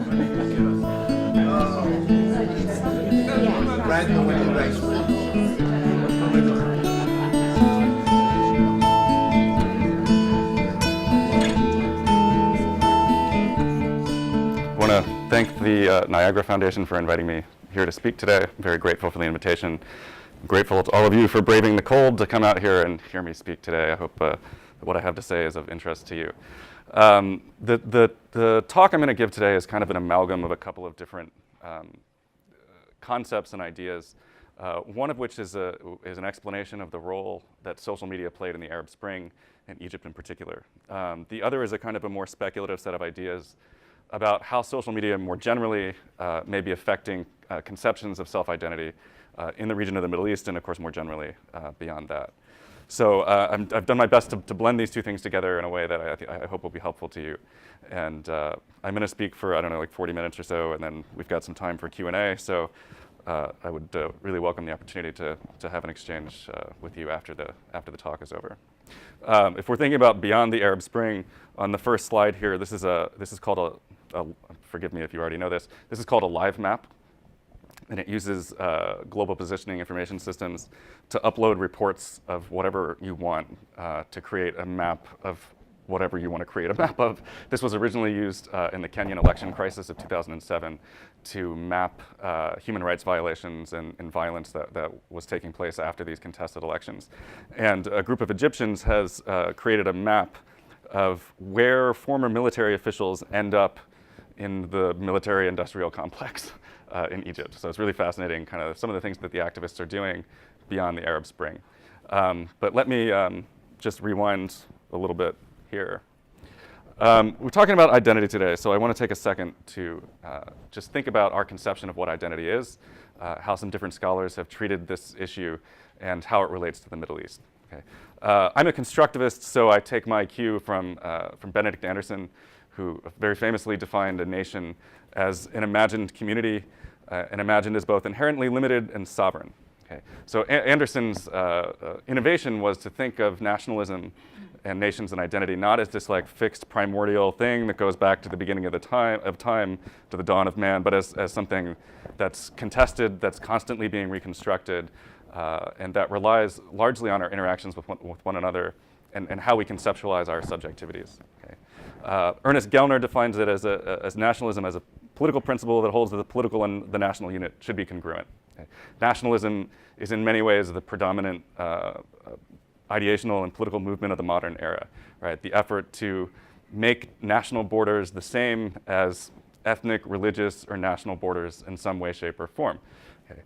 I want to thank the Niagara Foundation for inviting me here to speak today. I'm very grateful for the invitation. I'm grateful to all of you for braving the cold to come out here and hear me speak today. I hope that what I have to say is of interest to you. The talk I'm going to give today is kind of an amalgam of a couple of different concepts and ideas, one of which is an explanation of the role that social media played in the Arab Spring and Egypt in particular. The other is a kind of a more speculative set of ideas about how social media more generally may be affecting conceptions of self-identity in the region of the Middle East and, of course, more generally beyond that. So I've done my best to blend these two things together in a way that I hope will be helpful to you. And I'm going to speak for, I don't know, like 40 minutes or so, and then we've got some time for Q&A. So I would really welcome the opportunity to have an exchange with you after the talk is over. If we're thinking about beyond the Arab Spring, on the first slide here, this is called forgive me if you already know this. This is called a live map, and it uses global positioning information systems to upload reports of whatever you want to create a map of whatever you want to create a map of. This was originally used in the Kenyan election crisis of 2007 to map human rights violations and violence that was taking place after these contested elections. And a group of Egyptians has created a map of where former military officials end up in the military-industrial complex in Egypt. So it's really fascinating, kind of some of the things that the activists are doing beyond the Arab Spring. But let me just rewind a little bit here. We're talking about identity today, so I want to take a second to just think about our conception of what identity is, how some different scholars have treated this issue, and how it relates to the Middle East. Okay. I'm a constructivist, so I take my cue from Benedict Anderson, who very famously defined a nation as an imagined community, and imagined as both inherently limited and sovereign. Okay. So Anderson's innovation was to think of nationalism and nations and identity not as this like fixed primordial thing that goes back to the beginning of time, to the dawn of man, but as something that's contested, that's constantly being reconstructed, and that relies largely on our interactions with one another and how we conceptualize our subjectivities. Okay. Ernest Gellner defines it as nationalism as a political principle that holds that the political and the national unit should be congruent. Okay. Nationalism is in many ways the predominant ideational and political movement of the modern era, right? The effort to make national borders the same as ethnic, religious, or national borders in some way, shape, or form. Okay.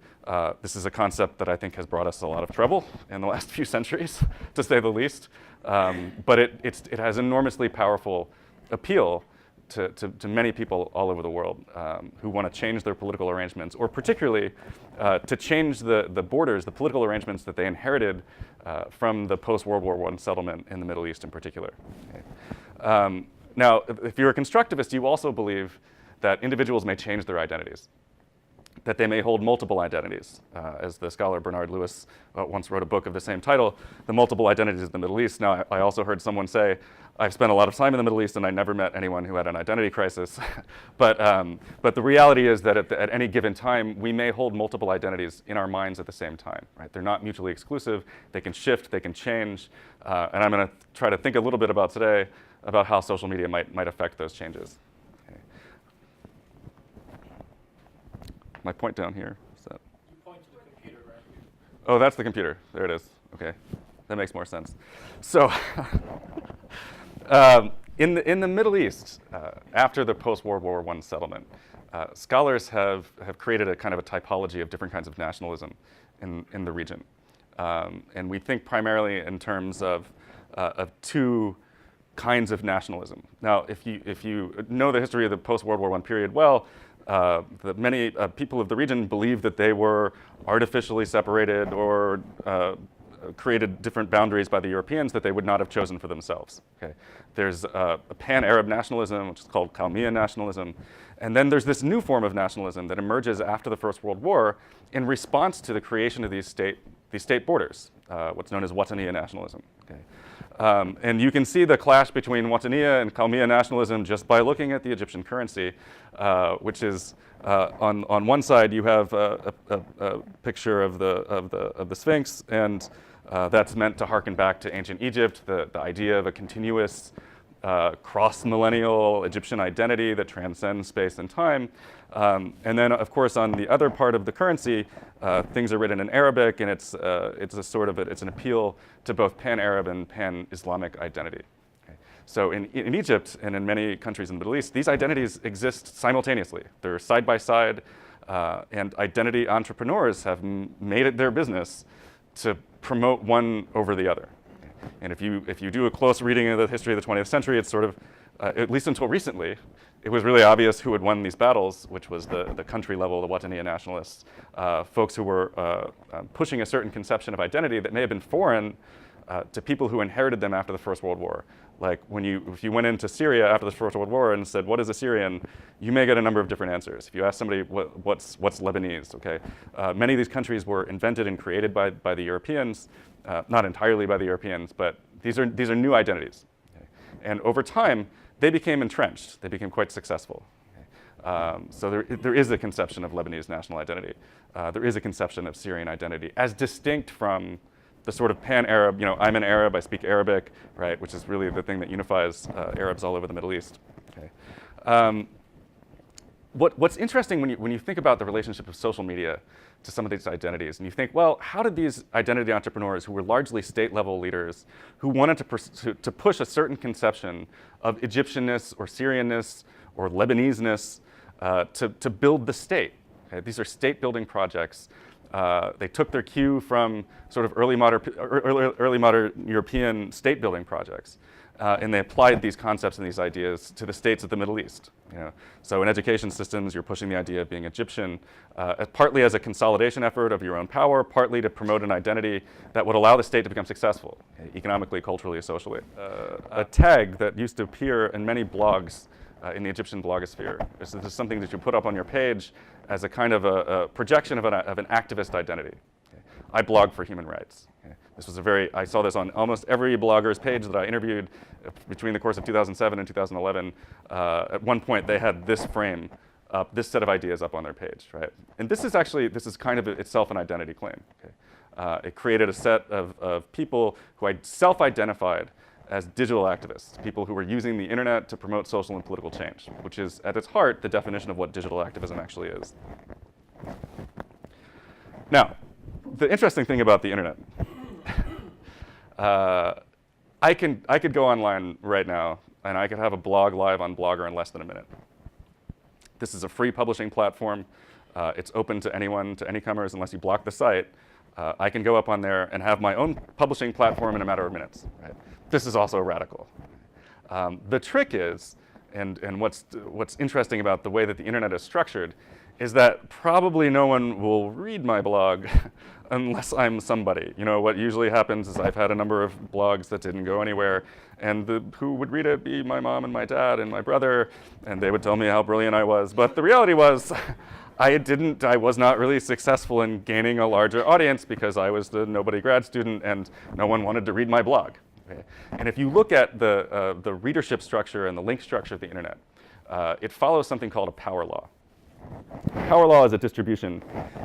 This is a concept that I think has brought us a lot of trouble in the last few centuries, to say the least. But it has enormously powerful appeal to many people all over the world who want to change their political arrangements, or particularly to change the borders, the political arrangements that they inherited from the post-World War I settlement in the Middle East in particular. Okay. Now, if you're a constructivist, you also believe that individuals may change their identities, that they may hold multiple identities. As the scholar Bernard Lewis once wrote a book of the same title, The Multiple Identities of the Middle East. Now, I also heard someone say, I've spent a lot of time in the Middle East and I never met anyone who had an identity crisis. but the reality is that at any given time, we may hold multiple identities in our minds at the same time, right? They're not mutually exclusive. They can shift, they can change. And I'm going to try to think a little bit about today about how social media might affect those changes. My point down here. Is that? You point to the computer right here. Oh, that's the computer. There it is. Okay, that makes more sense. So, in the Middle East, after the post-World War I settlement, scholars have created a kind of a typology of different kinds of nationalism in the region, and we think primarily in terms of two kinds of nationalism. Now, if you know the history of the post-World War I period well, many people of the region believed that they were artificially separated or created different boundaries by the Europeans that they would not have chosen for themselves. Okay? There's a pan-Arab nationalism, which is called Chaldean nationalism. And then there's this new form of nationalism that emerges after the First World War in response to the creation of these these state borders, what's known as Wataniya nationalism. Okay? And you can see the clash between Wataniya and Qawmiya nationalism just by looking at the Egyptian currency, which is on one side you have a picture of the Sphinx, and that's meant to harken back to ancient Egypt, the idea of a continuous cross-millennial Egyptian identity that transcends space and time. And then, of course, on the other part of the currency, things are written in Arabic, and it's an appeal to both pan-Arab and pan-Islamic identity. Okay. So in Egypt and in many countries in the Middle East, these identities exist simultaneously. They're side by side, and identity entrepreneurs have made it their business to promote one over the other. And if you do a close reading of the history of the 20th century, it's sort of, at least until recently, it was really obvious who had won these battles, which was the country level, the Wataniya nationalists, folks who were pushing a certain conception of identity that may have been foreign to people who inherited them after the First World War. Like if you went into Syria after the First World War and said, what is a Syrian, you may get a number of different answers. If you ask somebody, what's Lebanese, okay? Many of these countries were invented and created by the Europeans, not entirely by the Europeans, but these are new identities. Okay? And over time, they became entrenched. They became quite successful. Okay? So there is a conception of Lebanese national identity. There is a conception of Syrian identity as distinct from the sort of pan-Arab, I'm an Arab, I speak Arabic, right, which is really the thing that unifies Arabs all over the Middle East. Okay. What's interesting when you think about the relationship of social media to some of these identities, and you think, well, how did these identity entrepreneurs who were largely state-level leaders, who wanted to push a certain conception of Egyptianness or Syrianness or Lebanese-ness to build the state? Okay? These are state-building projects. They took their cue from sort of early modern European state-building projects, and they applied these concepts and these ideas to the states of the Middle East. So in education systems, you're pushing the idea of being Egyptian, partly as a consolidation effort of your own power, partly to promote an identity that would allow the state to become successful, economically, culturally, socially. A tag that used to appear in many blogs in the Egyptian blogosphere. This is something that you put up on your page as a kind of a projection of an activist identity. Okay. I blog for human rights. Okay. This was I saw this on almost every blogger's page that I interviewed between the course of 2007 and 2011. At one point, they had this frame up, this set of ideas up on their page, right? And this is kind of itself an identity claim. Okay. It created a set of people who self-identified as digital activists, people who were using the internet to promote social and political change, which is at its heart the definition of what digital activism actually is. Now, the interesting thing about the internet, I could go online right now and I could have a blog live on Blogger in less than a minute. This is a free publishing platform. It's open to anyone, to any comers, unless you block the site. I can go up on there and have my own publishing platform in a matter of minutes. Right? This is also radical. The trick is, and what's interesting about the way that the internet is structured, is that probably no one will read my blog unless I'm somebody. What usually happens is I've had a number of blogs that didn't go anywhere, and who would read it be my mom and my dad and my brother, and they would tell me how brilliant I was. But the reality was, I was not really successful in gaining a larger audience because I was the nobody grad student and no one wanted to read my blog. Okay? And if you look at the readership structure and the link structure of the internet, it follows something called a power law. Power law is a distribution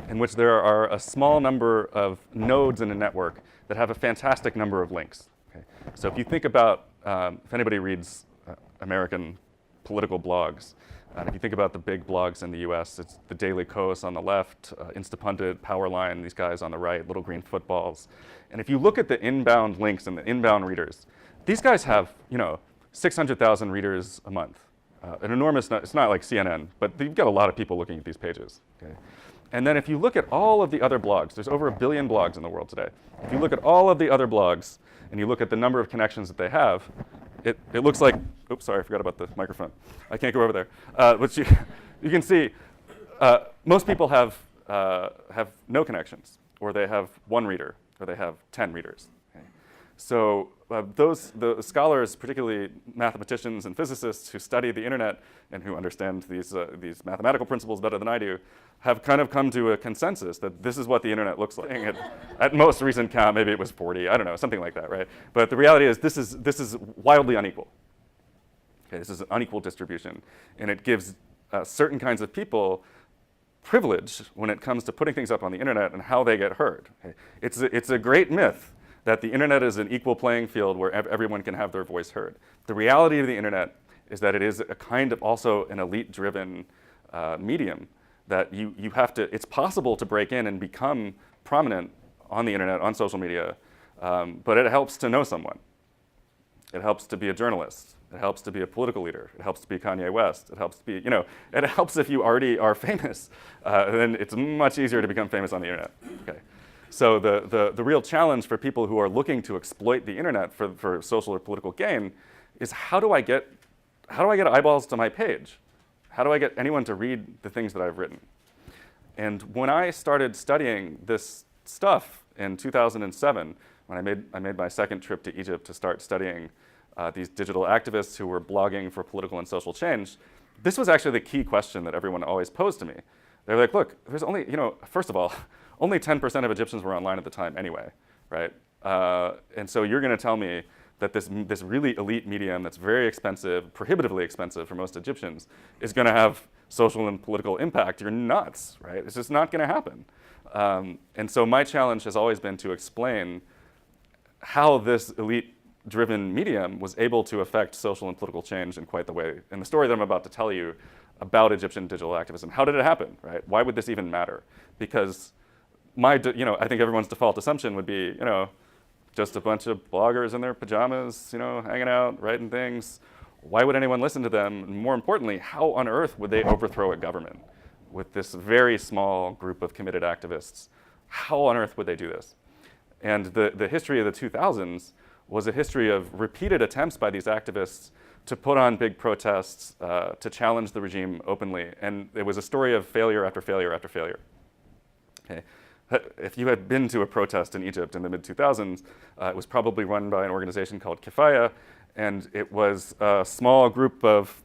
in which there are a small number of nodes in a network that have a fantastic number of links. Okay? So if you think about, if anybody reads American political blogs, if you think about the big blogs in the US, it's the Daily Kos on the left, Instapundit, Powerline, these guys on the right, Little Green Footballs. And if you look at the inbound links and the inbound readers, these guys have 600,000 readers a month. An enormous, it's not like CNN, but you've got a lot of people looking at these pages. Okay? And then if you look at all of the other blogs, there's over 1 billion blogs in the world today. If you look at all of the other blogs and you look at the number of connections that they have, it looks like, oops, sorry, I forgot about the microphone. I can't go over there. But you can see most people have no connections, or they have 1 reader, or they have 10 readers. Okay? So the scholars, particularly mathematicians and physicists who study the internet and who understand these mathematical principles better than I do, have kind of come to a consensus that this is what the internet looks like. At most recent count, maybe it was 40, I don't know, something like that, right? But the reality is this is wildly unequal. Okay, this is an unequal distribution, and it gives certain kinds of people privilege when it comes to putting things up on the internet and how they get heard. Okay? It's a great myth that the internet is an equal playing field where everyone can have their voice heard. The reality of the internet is that it is a kind of also an elite-driven medium that you have to, it's possible to break in and become prominent on the internet, on social media, but it helps to know someone. It helps to be a journalist. It helps to be a political leader. It helps to be Kanye West. It helps to be, it helps if you already are famous. Then it's much easier to become famous on the internet. Okay. So the real challenge for people who are looking to exploit the internet for social or political gain is how do I get eyeballs to my page? How do I get anyone to read the things that I've written? And when I started studying this stuff in 2007, when I made my second trip to Egypt to start studying these digital activists who were blogging for political and social change, this was actually the key question that everyone always posed to me. They're like, look, there's only, first of all, only 10% of Egyptians were online at the time anyway, right? And so you're going to tell me that this really elite medium that's very expensive, prohibitively expensive for most Egyptians, is going to have social and political impact. You're nuts, right? It's just not going to happen. And so my challenge has always been to explain how this elite-driven medium was able to affect social and political change in quite the way. In the story that I'm about to tell you about Egyptian digital activism, how did it happen, right? Why would this even matter? Because I think everyone's default assumption would be, just a bunch of bloggers in their pajamas, hanging out, writing things. Why would anyone listen to them? And more importantly, how on earth would they overthrow a government with this very small group of committed activists? How on earth would they do this? And the history of the 2000s was a history of repeated attempts by these activists to put on big protests, to challenge the regime openly. And it was a story of failure after failure after failure. Okay. If you had been to a protest in Egypt in the mid-2000s, it was probably run by an organization called Kifaya, and it was a small group of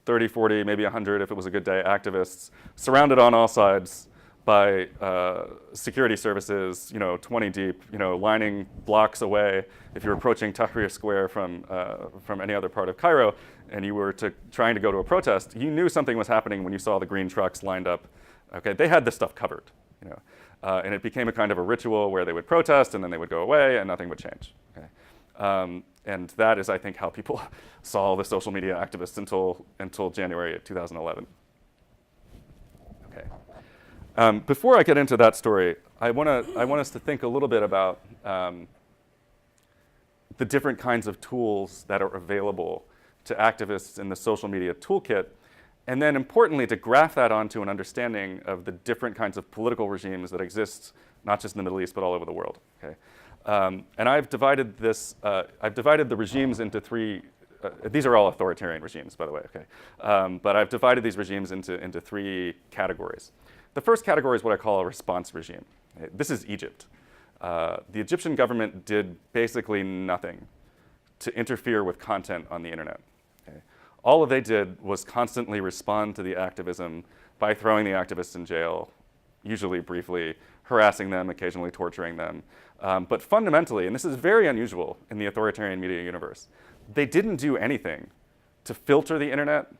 30, 40, maybe 100 if it was a good day, activists, surrounded on all sides by security services, 20 deep, lining blocks away. If you were approaching Tahrir Square from any other part of Cairo, and you were trying to go to a protest, you knew something was happening when you saw the green trucks lined up. Okay, they had this stuff covered, and it became a kind of a ritual where they would protest and then they would go away and nothing would change. Okay? And that is, I think, how people saw the social media activists until January of 2011. Okay. Before I get into that story, I want us to think a little bit about the different kinds of tools that are available to activists in the social media toolkit, and then importantly, to graph that onto an understanding of the different kinds of political regimes that exist, not just in the Middle East, but all over the world. Okay? And I've divided the regimes into three, these are all authoritarian regimes, by the way, okay? But I've divided these regimes into three categories. The first category is what I call a response regime. Okay? This is Egypt. The Egyptian government did basically nothing to interfere with content on the internet. Okay? All they did was constantly respond to the activism by throwing the activists in jail, usually briefly, harassing them, occasionally torturing them. But fundamentally, and this is very unusual in the authoritarian media universe, they didn't do anything to filter the internet,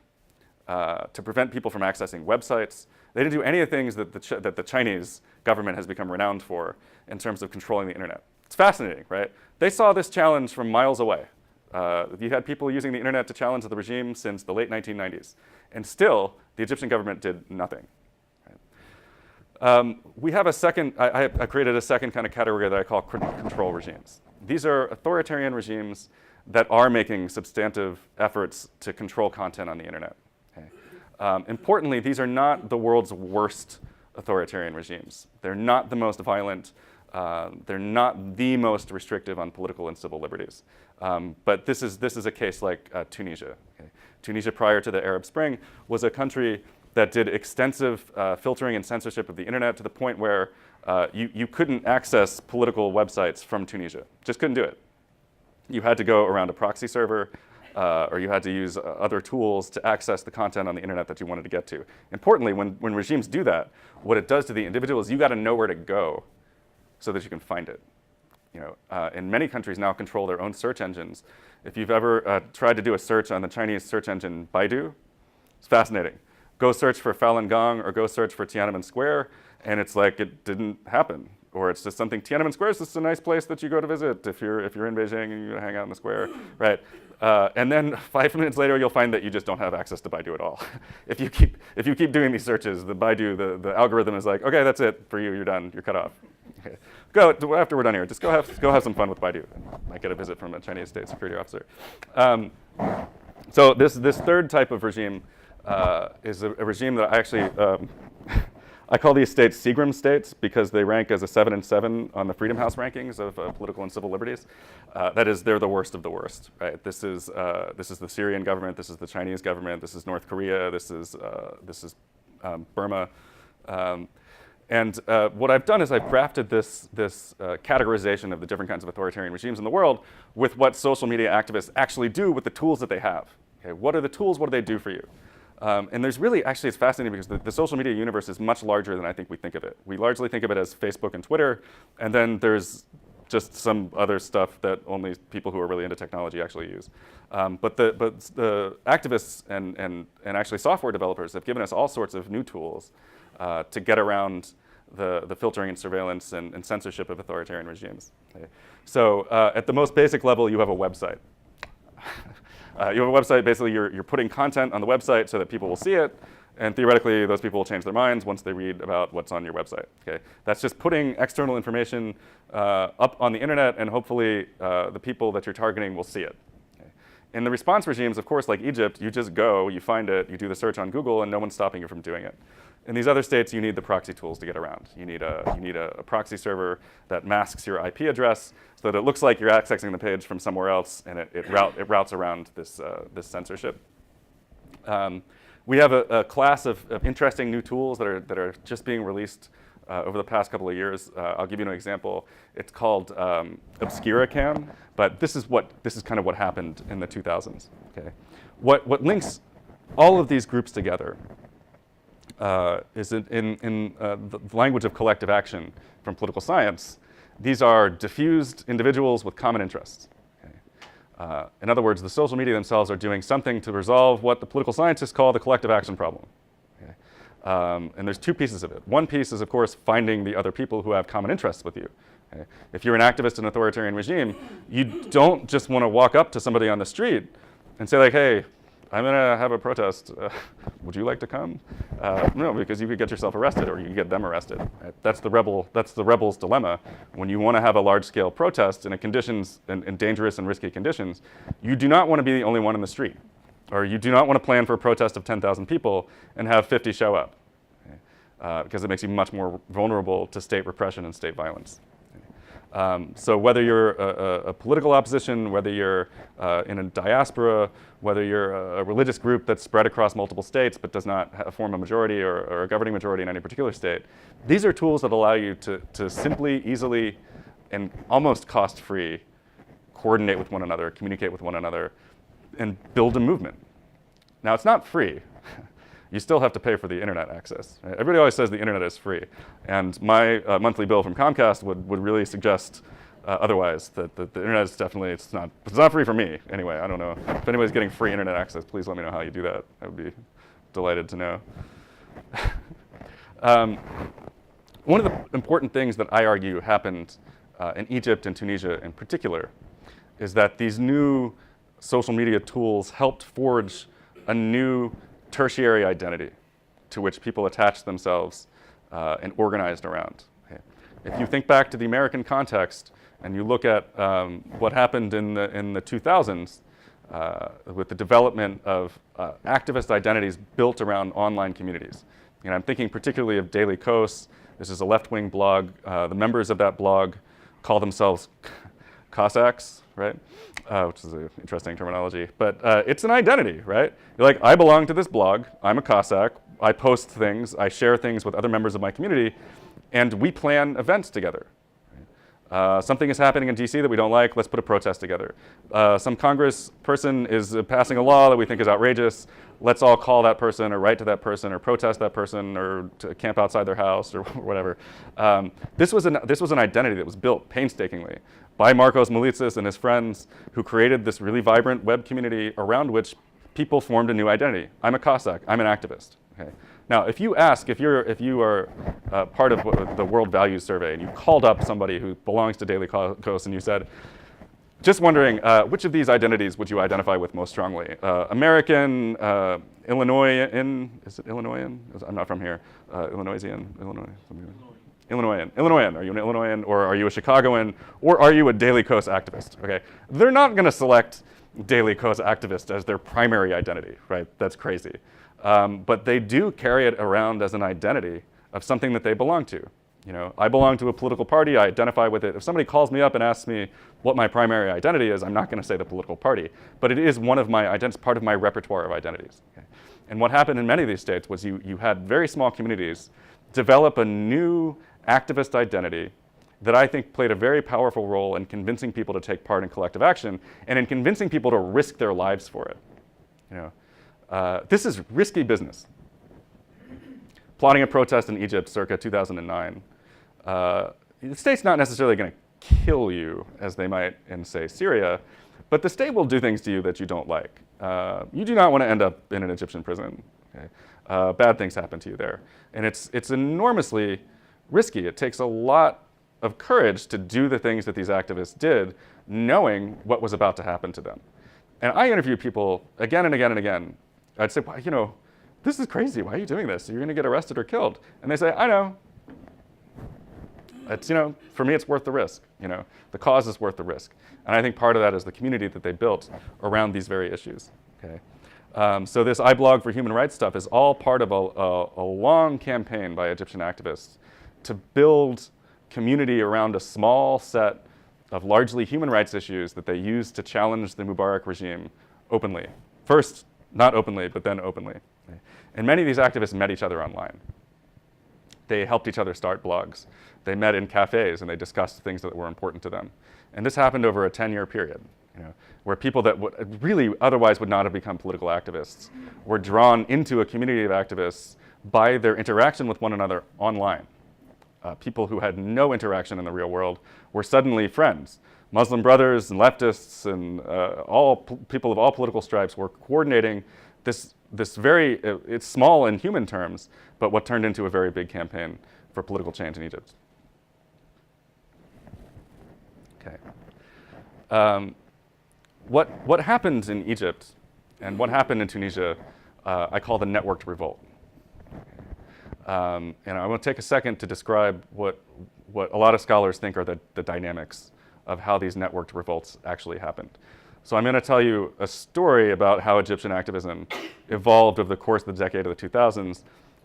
to prevent people from accessing websites. They didn't do any of the things that the Chinese government has become renowned for in terms of controlling the internet. It's fascinating, right? They saw this challenge from miles away. You had people using the internet to challenge the regime since the late 1990s. And still, the Egyptian government did nothing. We have a second, I created a second kind of category that I call control regimes. These are authoritarian regimes that are making substantive efforts to control content on the internet. Okay? Importantly, these are not the world's worst authoritarian regimes. They're not the most violent. They're not the most restrictive on political and civil liberties. But this is a case like Tunisia. Okay? Tunisia, prior to the Arab Spring, was a country that did extensive filtering and censorship of the internet to the point where you couldn't access political websites from Tunisia. Just couldn't do it. you had to go around a proxy server, or you had to use other tools to access the content on the internet that you wanted to get to. Importantly, when regimes do that, what it does to the individual is you got to know where to go so that you can find it. And many countries now control their own search engines. If you've ever tried to do a search on the Chinese search engine Baidu, it's fascinating. Go search for Falun Gong or go search for Tiananmen Square, and it's like it didn't happen. Or it's just something, Tiananmen Square is just a nice place that you go to visit if you're in Beijing and you hang out in the square, right? And then 5 minutes later, you'll find that you just don't have access to Baidu at all. If you keep doing these searches, the Baidu, the algorithm is like, okay, that's it for you, you're done, you're cut off. Okay. Go, after we're done here, just go have some fun with Baidu. I might get a visit from a Chinese state security officer. So this third type of regime is a regime that I actually, I call these states Seagram states because they rank as a 7 and 7 on the Freedom House rankings of political and civil liberties. That is, they're the worst of the worst, right? This is the Syrian government, this is the Chinese government, this is North Korea, this is Burma. And what I've done is I've crafted this categorization of the different kinds of authoritarian regimes in the world with what social media activists actually do with the tools that they have. Okay, what are the tools? What do they do for you? And there's really, actually, it's fascinating because the social media universe is much larger than I think we think of it. We largely think of it as Facebook and Twitter, and then there's just some other stuff that only people who are really into technology actually use. But the activists and actually software developers have given us all sorts of new tools to get around the filtering and surveillance and censorship of authoritarian regimes. Okay. So at the most basic level, you have a website. You have a website, basically you're putting content on the website so that people will see it, and theoretically those people will change their minds once they read about what's on your website. Okay? That's just putting external information up on the internet, and hopefully the people that you're targeting will see it. Okay? In the response regimes, of course, like Egypt, you just go, you find it, you do the search on Google, and no one's stopping you from doing it. In these other states, you need the proxy tools to get around. You need a proxy server that masks your IP address so that it looks like you're accessing the page from somewhere else, and it routes around this censorship. We have a class of interesting new tools that are just being released over the past couple of years. I'll give you an example. It's called ObscuraCam, but this is kind of what happened in the 2000s. Okay, what links all of these groups together is in the language of collective action from political science. These are diffused individuals with common interests. Okay? In other words, the social media themselves are doing something to resolve what the political scientists call the collective action problem. Okay? And there's two pieces of it. One piece is, of course, finding the other people who have common interests with you. Okay? If you're an activist in an authoritarian regime, you don't just want to walk up to somebody on the street and say, like, hey, I'm going to have a protest. Would you like to come? No, because you could get yourself arrested, or you could get them arrested. Right? That's the rebel's dilemma. When you want to have a large-scale protest in dangerous and risky conditions, you do not want to be the only one in the street, or you do not want to plan for a protest of 10,000 people and have 50 show up, okay? Because it makes you much more vulnerable to state repression and state violence. So whether you're a political opposition, whether you're in a diaspora, whether you're a religious group that's spread across multiple states but does not form a majority or a governing majority in any particular state, these are tools that allow you to simply, easily, and almost cost-free coordinate with one another, communicate with one another, and build a movement. Now, it's not free. You still have to pay for the internet access. Right? Everybody always says the internet is free. And my monthly bill from Comcast would really suggest otherwise, that the internet is definitely, it's not free for me. Anyway, I don't know. If anybody's getting free internet access, please let me know how you do that. I would be delighted to know. One of the important things that I argue happened in Egypt and Tunisia in particular is that these new social media tools helped forge a new tertiary identity to which people attached themselves and organized around. Okay. If you think back to the American context and you look at what happened in the 2000s with the development of activist identities built around online communities. And I'm thinking particularly of Daily Kos. This is a left-wing blog. The members of that blog call themselves Cossacks, right? Which is an interesting terminology. But it's an identity, right? You're like, I belong to this blog. I'm a Cossack. I post things. I share things with other members of my community. And we plan events together. Something is happening in DC that we don't like, let's put a protest together. Some Congress person is passing a law that we think is outrageous, let's all call that person or write to that person or protest that person or to camp outside their house or whatever. This was an identity that was built painstakingly by Markos Moulitsas and his friends, who created this really vibrant web community around which people formed a new identity. I'm a Cossack, I'm an activist. Okay? Now, if you ask, if you are part of the World Values Survey and you called up somebody who belongs to Daily Kos and you said, just wondering, which of these identities would you identify with most strongly? American, Illinoisan, is it Illinoisan? I'm not from here. Illinoisian, Illinois. Illinoisan. Are you an Illinoisan, or are you a Chicagoan, or are you a Daily Kos activist? Okay, they're not going to select Daily Kos activist as their primary identity, right? That's crazy. But they do carry it around as an identity of something that they belong to. You know, I belong to a political party, I identify with it. If somebody calls me up and asks me what my primary identity is, I'm not going to say the political party, but it is one of my identities, part of my repertoire of identities. Okay? And what happened in many of these states was you had very small communities develop a new activist identity that I think played a very powerful role in convincing people to take part in collective action and in convincing people to risk their lives for it. You know, this is risky business. Plotting a protest in Egypt circa 2009. The state's not necessarily going to kill you, as they might in, say, Syria, but the state will do things to you that you don't like. You do not want to end up in an Egyptian prison. Okay? Bad things happen to you there. And it's enormously risky. It takes a lot of courage to do the things that these activists did, knowing what was about to happen to them. And I interview people again and again and again. I'd say, well, you know, this is crazy. Why are you doing this? You're going to get arrested or killed. And they say, I know. It's, you know, for me, it's worth the risk. You know, the cause is worth the risk. And I think part of that is the community that they built around these very issues. Okay. So this iBlog for human rights stuff is all part of a long campaign by Egyptian activists to build community around a small set of largely human rights issues that they used to challenge the Mubarak regime openly. First, not openly, but then openly. Okay. And many of these activists met each other online. They helped each other start blogs. They met in cafes and they discussed things that were important to them. And this happened over a 10-year period, you know, where people that really otherwise would not have become political activists were drawn into a community of activists by their interaction with one another online. People who had no interaction in the real world were suddenly friends. Muslim brothers and leftists and people of all political stripes were coordinating this very, it's small in human terms, but what turned into a very big campaign for political change in Egypt. Okay. What happened in Egypt and what happened in Tunisia, I call the Network To Revolt. And I want to take a second to describe what a lot of scholars think are the dynamics of how these networked revolts actually happened. So I'm going to tell you a story about how Egyptian activism evolved over the course of the decade of the 2000s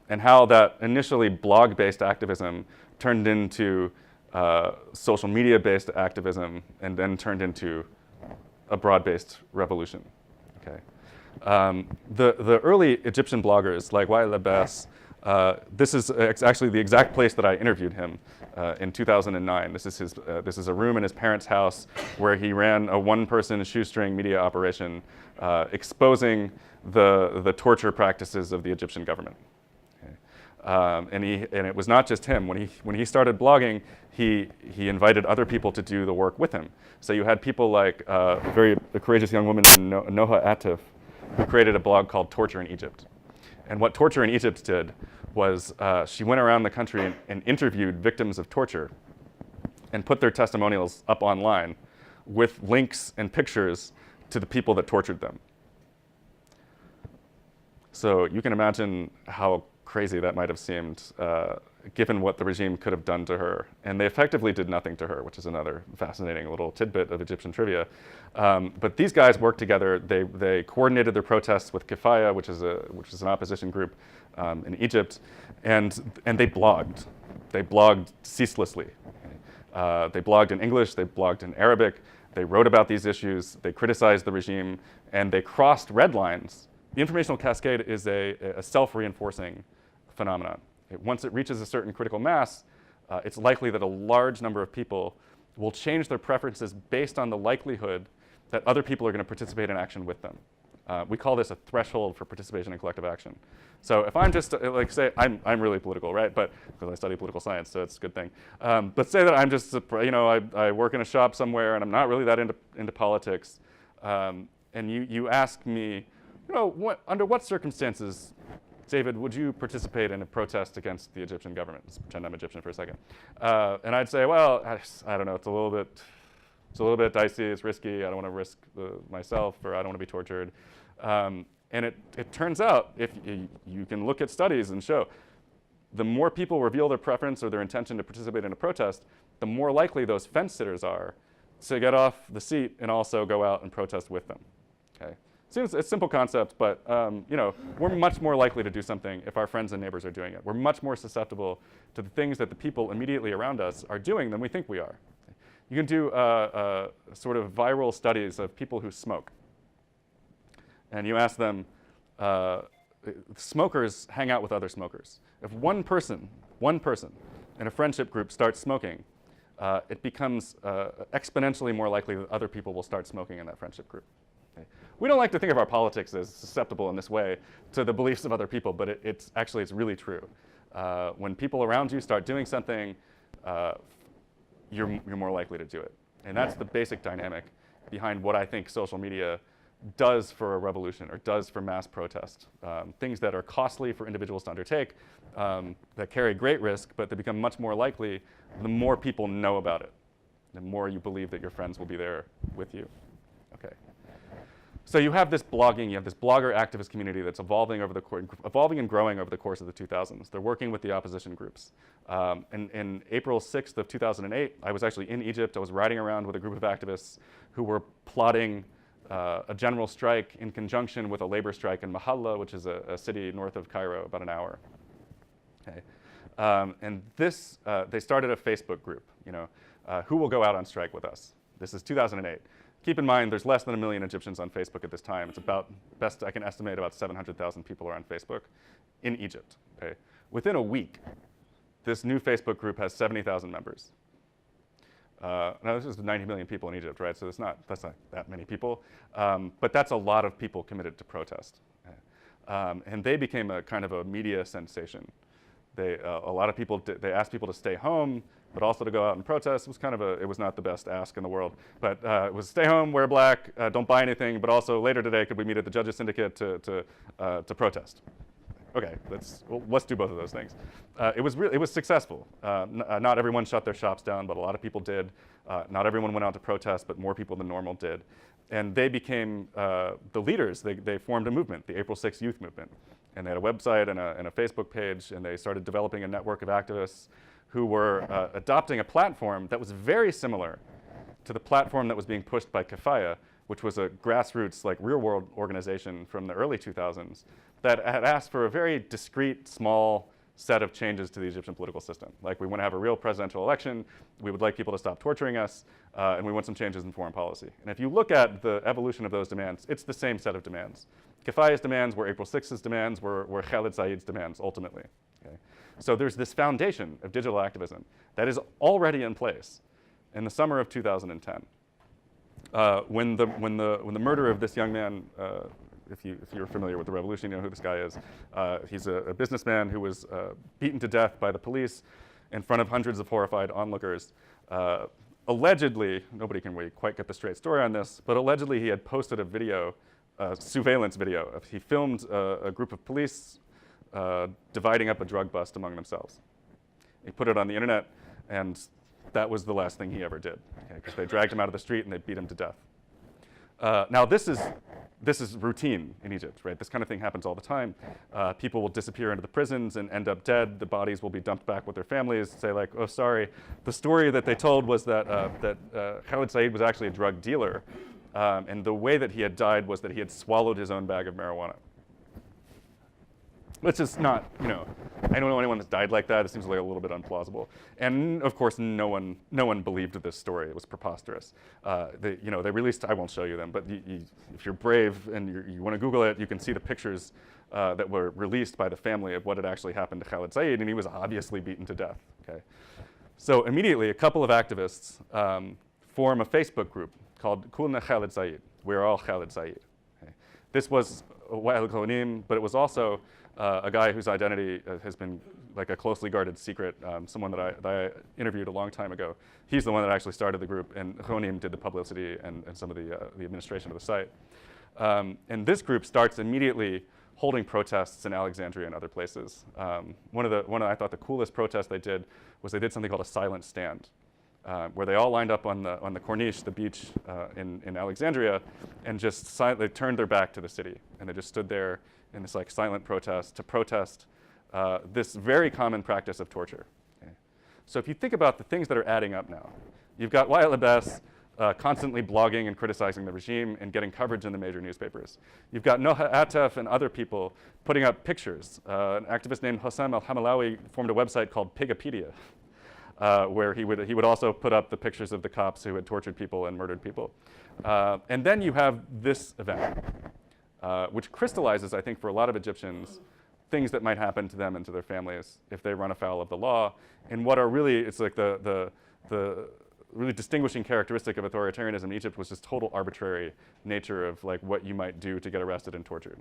and how that initially blog-based activism turned into social media-based activism and then turned into a broad-based revolution. Okay. The early Egyptian bloggers like Wael Abbas, this is actually the exact place that I interviewed him in 2009. This is a room in his parents' house where he ran a one-person shoestring media operation exposing the torture practices of the Egyptian government. Okay. And it was not just him. When he started blogging, he invited other people to do the work with him. So you had people like a courageous young woman, Noha Atif, who created a blog called Torture in Egypt. And what Torture in Egypt did was she went around the country and interviewed victims of torture and put their testimonials up online with links and pictures to the people that tortured them. So you can imagine how crazy that might have seemed given what the regime could have done to her. And they effectively did nothing to her, which is another fascinating little tidbit of Egyptian trivia. But these guys worked together. They coordinated their protests with Kifaya, which is an opposition group in Egypt, and they blogged. They blogged ceaselessly. They blogged in English, they blogged in Arabic, they wrote about these issues, they criticized the regime, and they crossed red lines. The informational cascade is a self-reinforcing phenomenon. Once it reaches a certain critical mass, it's likely that a large number of people will change their preferences based on the likelihood that other people are going to participate in action with them. We call this a threshold for participation in collective action. So if I'm just, like say, I'm really political, right? But because I study political science, so it's a good thing. But say that I'm just, I work in a shop somewhere and I'm not really that into politics. And you ask me, under what circumstances, David, would you participate in a protest against the Egyptian government? Let's pretend I'm Egyptian for a second. And I'd say, well, I don't know, it's a little bit dicey, it's risky, I don't want to risk myself, or I don't want to be tortured. And it turns out, if you can look at studies and show, the more people reveal their preference or their intention to participate in a protest, the more likely those fence sitters are to get off the seat and also go out and protest with them. Okay? Seems a simple concept, but we're much more likely to do something if our friends and neighbors are doing it. We're much more susceptible to the things that the people immediately around us are doing than we think we are. You can do sort of viral studies of people who smoke. And you ask them, smokers hang out with other smokers. If one person in a friendship group starts smoking, it becomes exponentially more likely that other people will start smoking in that friendship group. Okay? We don't like to think of our politics as susceptible in this way to the beliefs of other people, but it's really true. When people around you start doing something, you're more likely to do it. And that's the basic dynamic behind what I think social media does for a revolution or does for mass protest. Things that are costly for individuals to undertake, that carry great risk, but they become much more likely the more people know about it, the more you believe that your friends will be there with you. Okay. So you have this blogging, you have this blogger activist community that's evolving and growing over the course of the 2000s. They're working with the opposition groups. In April 6th of 2008, I was actually in Egypt. I was riding around with a group of activists who were plotting a general strike in conjunction with a labor strike in Mahalla, which is a city north of Cairo, about an hour. Okay. And this, they started a Facebook group, who will go out on strike with us? This is 2008. Keep in mind, there's less than 1 million Egyptians on Facebook at this time. It's about, best I can estimate, about 700,000 people are on Facebook in Egypt. Okay. Within a week, this new Facebook group has 70,000 members. Now this is 90 million people in Egypt, right? So that's not that many people, but that's a lot of people committed to protest. And they became a kind of a media sensation. A lot of people, they asked people to stay home, but also to go out and protest. It was kind of it was not the best ask in the world, but it was stay home, wear black, don't buy anything, but also later today, could we meet at the Judges Syndicate to protest? Okay, let's do both of those things. It was successful. Not everyone shut their shops down, but a lot of people did. Not everyone went out to protest, but more people than normal did. And they became the leaders. They formed a movement, the April 6th Youth Movement. And they had a website and a Facebook page, and they started developing a network of activists who were adopting a platform that was very similar to the platform that was being pushed by Kifaya, which was a grassroots, real-world organization from the early 2000s that had asked for a very discrete, small set of changes to the Egyptian political system. Like, we want to have a real presidential election, we would like people to stop torturing us, and we want some changes in foreign policy. And if you look at the evolution of those demands, it's the same set of demands. Kifaya's demands were April 6th's demands, were Khalid Said's demands, ultimately. Okay? So there's this foundation of digital activism that is already in place in the summer of 2010. When the murder of this young man, if you're familiar with the revolution, you know who this guy is. He's a businessman who was beaten to death by the police in front of hundreds of horrified onlookers. Allegedly, nobody can really quite get the straight story on this, but allegedly he had posted a video, surveillance video. He filmed a group of police dividing up a drug bust among themselves. He put it on the internet, and that was the last thing he ever did, because they dragged him out of the street and they beat him to death. Now this is routine in Egypt, right? This kind of thing happens all the time. People will disappear into the prisons and end up dead. The bodies will be dumped back with their families, say like, oh, sorry. The story that they told was that, Khalid Said was actually a drug dealer, and the way that he had died was that he had swallowed his own bag of marijuana. Which is not, I don't know anyone that's died like that. It seems like a little bit implausible. And of course, no one believed this story. It was preposterous. They released, I won't show you them, but if you're brave and you want to Google it, you can see the pictures that were released by the family of what had actually happened to Khalid Said, and he was obviously beaten to death. Okay. So immediately, a couple of activists form a Facebook group called Kulna Khalid Said. We're all Khalid Said. Okay. This was Wael Konim, but it was also a guy whose identity has been like a closely guarded secret, someone that I interviewed a long time ago. He's the one that actually started the group, and Konim did the publicity and some of the administration of the site. And this group starts immediately holding protests in Alexandria and other places. One of I thought the coolest protest they did was they did something called a silent stand, where they all lined up on the Corniche, the beach in Alexandria, and just they turned their back to the city, and they just stood there in this like silent protest to protest this very common practice of torture. Okay. So if you think about the things that are adding up now, you've got Wael Abbas constantly blogging and criticizing the regime and getting coverage in the major newspapers. You've got Noha Atef and other people putting up pictures. An activist named Hossam al-Hamalawi formed a website called Pigapedia, where he would also put up the pictures of the cops who had tortured people and murdered people. And then you have this event, which crystallizes, I think, for a lot of Egyptians, things that might happen to them and to their families if they run afoul of the law, and what are really, it's like the really distinguishing characteristic of authoritarianism in Egypt was this total arbitrary nature of like what you might do to get arrested and tortured.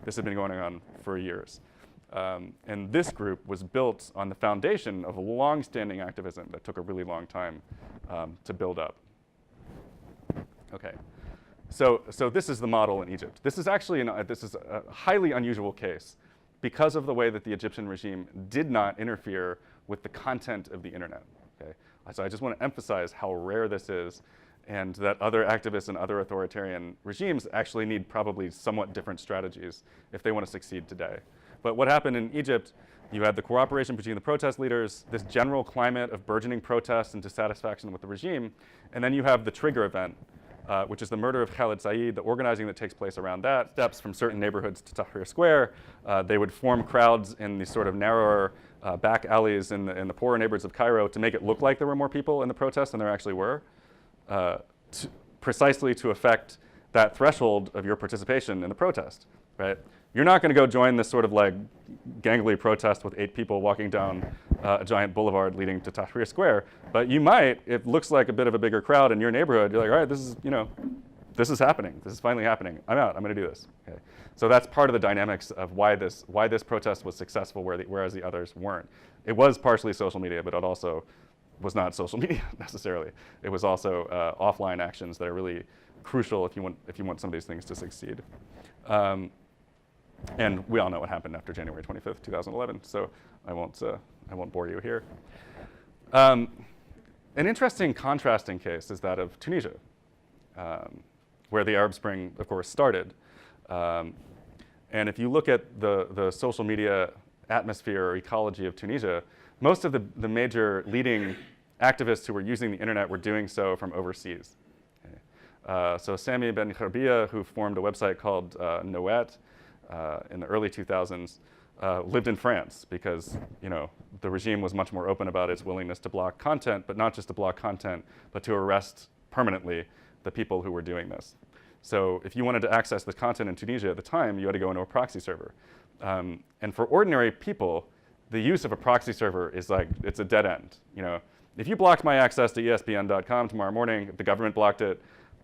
This had been going on for years. And this group was built on the foundation of a long-standing activism that took a really long time to build up. Okay, so this is the model in Egypt. This is actually this is a highly unusual case because of the way that the Egyptian regime did not interfere with the content of the internet. Okay? So I just want to emphasize how rare this is, and that other activists and other authoritarian regimes actually need probably somewhat different strategies if they want to succeed today. But what happened in Egypt, you had the cooperation between the protest leaders, this general climate of burgeoning protests and dissatisfaction with the regime, and then you have the trigger event, which is the murder of Khalid Said, the organizing that takes place around that, steps from certain neighborhoods to Tahrir Square. They would form crowds in these sort of narrower back alleys in the poorer neighborhoods of Cairo to make it look like there were more people in the protests than there actually were, precisely to affect that threshold of your participation in the protest, right? You're not going to go join this sort of like gangly protest with 8 people walking down a giant boulevard leading to Tahrir Square, but you might, if it looks like a bit of a bigger crowd in your neighborhood, you're like, all right, this is happening. This is finally happening. I'm out. I'm going to do this. Okay. So that's part of the dynamics of why this protest was successful, whereas the others weren't. It was partially social media, but it also was not social media necessarily. It was also offline actions that are really crucial if you want some of these things to succeed. And we all know what happened after January 25th, 2011. So I won't bore you here. An interesting contrasting case is that of Tunisia, where the Arab Spring, of course, started. And if you look at the social media atmosphere or ecology of Tunisia, most of the major leading activists who were using the internet were doing so from overseas. Okay. So Sami Ben Kharbia, who formed a website called Noet in the early 2000s, lived in France because the regime was much more open about its willingness to block content, but not just to block content, but to arrest permanently the people who were doing this. So if you wanted to access the content in Tunisia at the time, you had to go into a proxy server. And for ordinary people, the use of a proxy server is like, it's a dead end. If you blocked my access to ESPN.com tomorrow morning, if the government blocked it,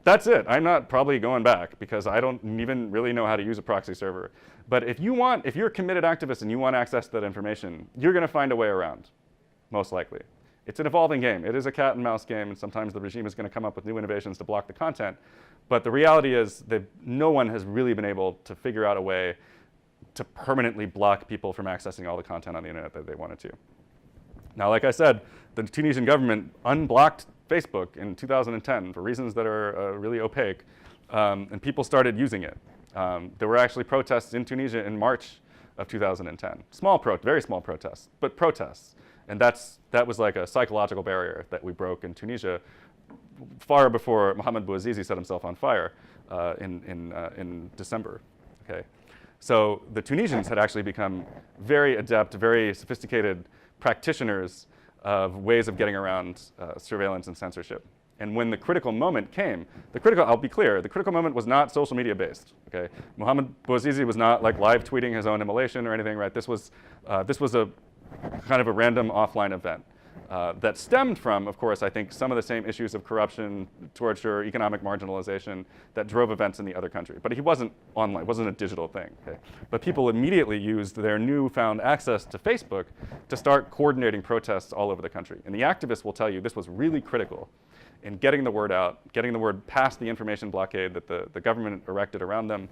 that's it. I'm not probably going back because I don't even really know how to use a proxy server. But if you're a committed activist and you want access to that information, you're going to find a way around, most likely. It's an evolving game. It is a cat and mouse game, and sometimes the regime is going to come up with new innovations to block the content. But the reality is that no one has really been able to figure out a way to permanently block people from accessing all the content on the internet that they wanted to. Now, like I said, the Tunisian government unblocked Facebook in 2010 for reasons that are really opaque, and people started using it. There were actually protests in Tunisia in March of 2010. Very small protests, but protests. And that was like a psychological barrier that we broke in Tunisia far before Mohamed Bouazizi set himself on fire in December. Okay. So the Tunisians had actually become very adept, very sophisticated practitioners of ways of getting around surveillance and censorship. And when the critical moment came, I'll be clear, the critical moment was not social media based. Okay, Mohamed Bouazizi was not like live tweeting his own immolation or anything, right? This was a kind of a random offline event. that stemmed from, of course, I think some of the same issues of corruption, torture, economic marginalization that drove events in the other country. But he wasn't online, it wasn't a digital thing. Okay? But people immediately used their newfound access to Facebook to start coordinating protests all over the country. And the activists will tell you this was really critical in getting the word out, getting the word past the information blockade that the government erected around them,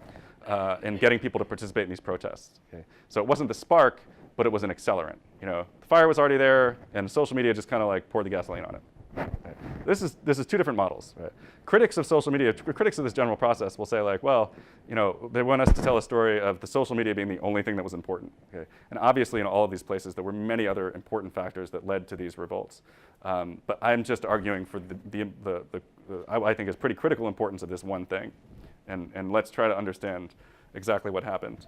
and getting people to participate in these protests. Okay? So it wasn't the spark, but it was an accelerant. You know, the fire was already there, and social media just kind of like poured the gasoline on it. Right? This is two different models. Right? Critics of social media, critics of this general process will say like, well, you know, they want us to tell a story of the social media being the only thing that was important. Okay? And obviously in all of these places, there were many other important factors that led to these revolts. But I'm just arguing for I think is pretty critical importance of this one thing. And let's try to understand exactly what happened.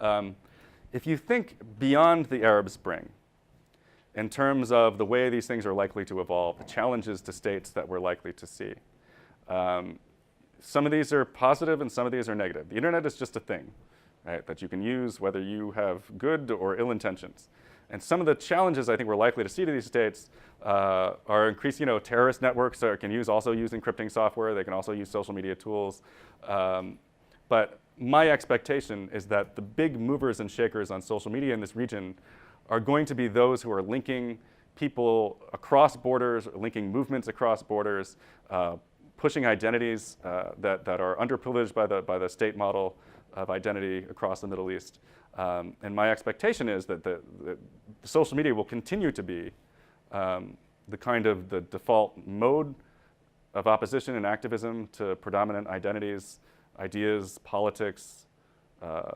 Okay. If you think beyond the Arab Spring, in terms of the way these things are likely to evolve, the challenges to states that we're likely to see, some of these are positive and some of these are negative. The internet is just a thing, right, that you can use whether you have good or ill intentions. And some of the challenges I think we're likely to see to these states are increased, terrorist networks can also use encrypting software. They can also use social media tools. But my expectation is that the big movers and shakers on social media in this region are going to be those who are linking people across borders, linking movements across borders, pushing identities that are underprivileged by the state model of identity across the Middle East. And my expectation is that the social media will continue to be the kind of the default mode of opposition and activism to predominant identities, ideas, politics,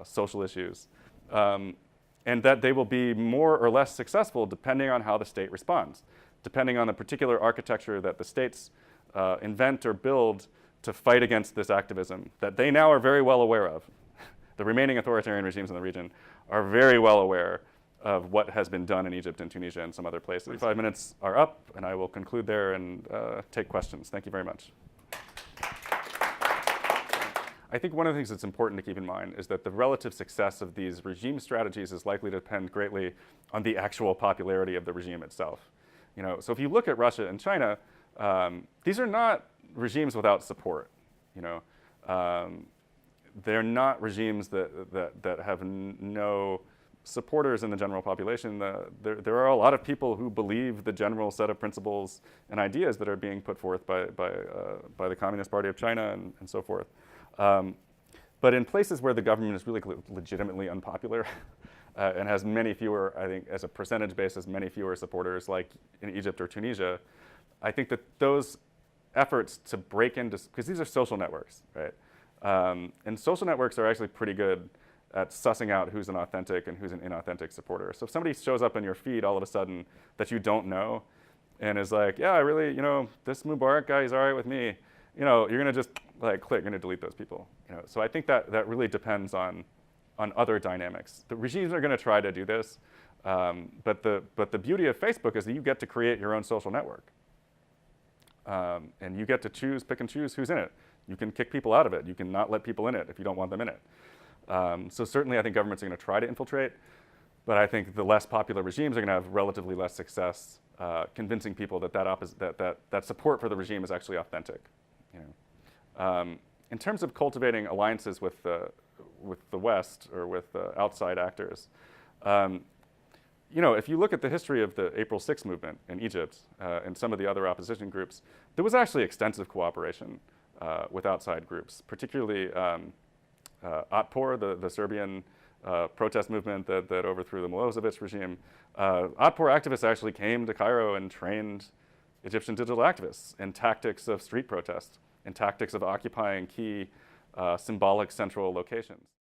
social issues, and that they will be more or less successful depending on how the state responds, depending on the particular architecture that the states invent or build to fight against this activism that they now are very well aware of. The remaining authoritarian regimes in the region are very well aware of what has been done in Egypt and Tunisia and some other places. 5 minutes are up, and I will conclude there and take questions. Thank you very much. I think one of the things that's important to keep in mind is that the relative success of these regime strategies is likely to depend greatly on the actual popularity of the regime itself. So if you look at Russia and China, these are not regimes without support. They're not regimes that have no supporters in the general population. There are a lot of people who believe the general set of principles and ideas that are being put forth by the Communist Party of China and so forth. But in places where the government is really legitimately unpopular and has many fewer, I think, as a percentage basis, many fewer supporters, like in Egypt or Tunisia, I think that those efforts to break into, because these are social networks, right? And social networks are actually pretty good at sussing out who's an authentic and who's an inauthentic supporter. So if somebody shows up in your feed all of a sudden that you don't know and is like, yeah, I really, this Mubarak guy is all right with me, you're going to just click, you're going to delete those people. So I think that really depends on other dynamics. The regimes are going to try to do this, but the beauty of Facebook is that you get to create your own social network. And you get to pick and choose who's in it. You can kick people out of it. You can not let people in it if you don't want them in it. So certainly I think governments are going to try to infiltrate, but I think the less popular regimes are going to have relatively less success convincing people that support for the regime is actually authentic. In terms of cultivating alliances with the West or with outside actors, if you look at the history of the April 6th movement in Egypt and some of the other opposition groups, there was actually extensive cooperation with outside groups, particularly Otpor, the Serbian protest movement that overthrew the Milosevic regime. Otpor activists actually came to Cairo and trained Egyptian digital activists in tactics of street protest, in tactics of occupying key symbolic central locations.